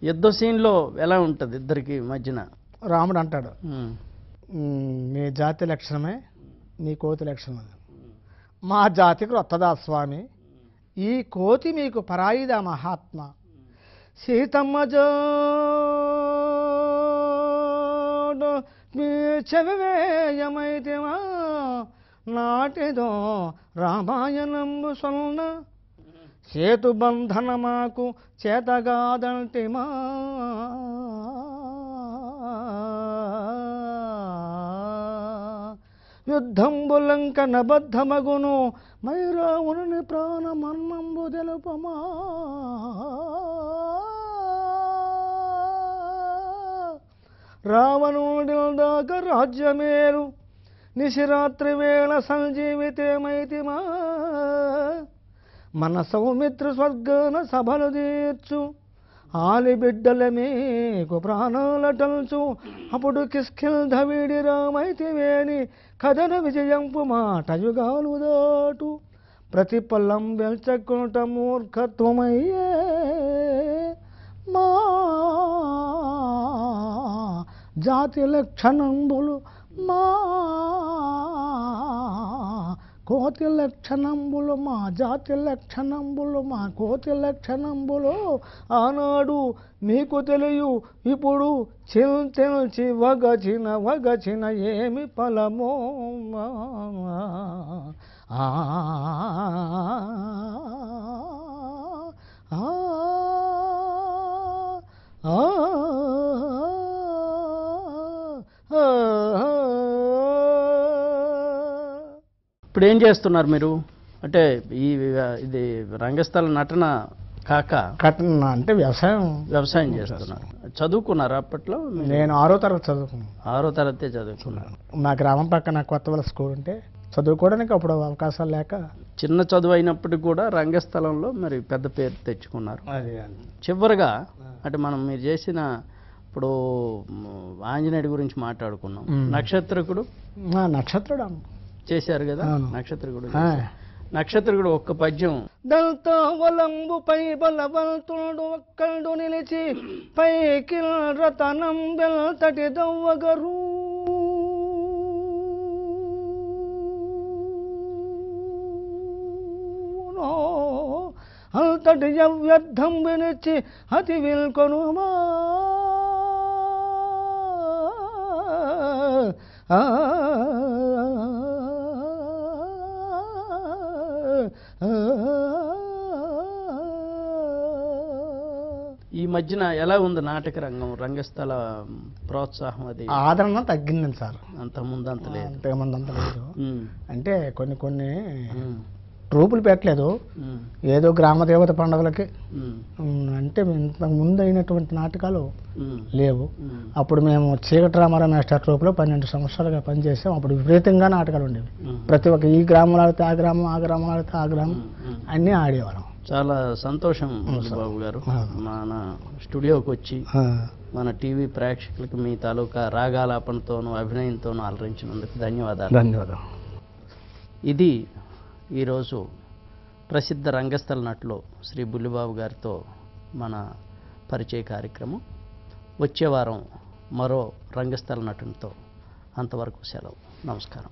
యుద్ధ సీన్లో ఎలా ఉంటుంది ఇద్దరికి మధ్యన? రాముడు అంటాడు, మీ జాతి లక్షణమే మీ కోతి లక్షణం, మా జాతికి రొత్తదా స్వామి, ఈ కోతి మీకు పరాయిదా మహాత్మ, సీతమ్మ జోడు మీ చెవివేయమైతివా, నాటిదో రామాయణంబు సొన్న, సేతుబంధన మాకు చేతగాదంటిమా, యుద్ధంబులంక నబద్ధమగును మైరావుని ప్రాణమన్నంబు తెలుపమా, రావణుడిల దాకా రాజ్యమేరు నిశిరాత్రి వేళ సంజీవితేమైతిమా, మన సౌమిత్ర స్వర్గాన సభలు తీర్చు, ఆలిబిడ్డల మీకు ప్రాణాలటల్చు, అప్పుడు కిష్కింధ వీడి రామైతివేని కథన విజయంపు మాట యుగాలు దాటు, ప్రతి పల్లం వెల్చకుంట మూర్ఖత్వమయ్యే మా జాతి లక్షణంబులు, మా కోతి లక్షణంబులు, మా జాతి లక్షణంబులు, మా కోతి లక్షణంబులు, ఆనాడు మీకు తెలియు ఇప్పుడు చిల్చి వగచిన ఏమి ఫలమో, ఇప్పుడు ఏం చేస్తున్నారు మీరు? అంటే ఇది రంగస్థల నటన కాక అంటే వ్యవసాయం చేస్తున్నారు. చదువుకున్నారు అప్పట్లో? నేను 6వ తరగతి చదువుకున్నాను. 6వ తరగతి చదువుకున్నారు. మా గ్రామం పక్కన కొత్తవలస స్కూల్ ఉంటే చదువుకోవడానికి అప్పుడు అవకాశాలు లేక, చిన్న చదువు అయినప్పటికీ కూడా రంగస్థలంలో మరి పెద్ద పేరు తెచ్చుకున్నారు. అది చివరిగా అంటే మీరు చేసిన ఇప్పుడు ఆంజనేయుడి గురించి మాట్లాడుకున్నాం. నక్షత్రకుడు చేశారు కదా. నక్షత్రకుడు ఒక్క పద్యం, దళతవలంబుపై బలవంతుడు ఒక్కడు నిలిచి పైకి రతనం వెల్తటి దవ్వగరు, అంతటి వ్యర్థం వినిచి అతి విల్కొనుమా, ఈ మధ్యన ఎలా ఉంది నాటక రంగం, రంగస్థల ప్రోత్సాహం? అది ఆదరణ తగ్గిందండి సార్. అంతకుముందు అంత లేదు. అంటే కొన్ని ట్రూపులు పెట్టలేదు. ఏదో గ్రామ దేవత పండుగలకి అంటే ఇంతకు ముందు అయినటువంటి నాటకాలు లేవు. అప్పుడు మేము చీకటి రామారావు మాస్టర్ ట్రూప్లో 12 సంవత్సరాలుగా పనిచేసాం. అప్పుడు విపరీతంగా నాటకాలు ఉండేవి. ప్రతి ఒక్క ఈ గ్రామంలో ఆడితే ఆ గ్రామం, ఆ గ్రామంలో ఆడితే ఆ గ్రామం అన్నీ ఆడేవాళ్ళం. చాలా సంతోషం బాబు గారు, మన స్టూడియోకి వచ్చి మన టీవీ ప్రేక్షకులకు మీ తాలూకా రాగాలాపనతోనూ అభినయంతోనూ అలరించినందుకు ధన్యవాదాలు. ఇది ఈరోజు ప్రసిద్ధ రంగస్థల నటులు శ్రీ బుల్లిబాబు గారితో మన పరిచయ కార్యక్రమం. వచ్చే వారం మరో రంగస్థల నటునితో. అంతవరకు సెలవు. నమస్కారం.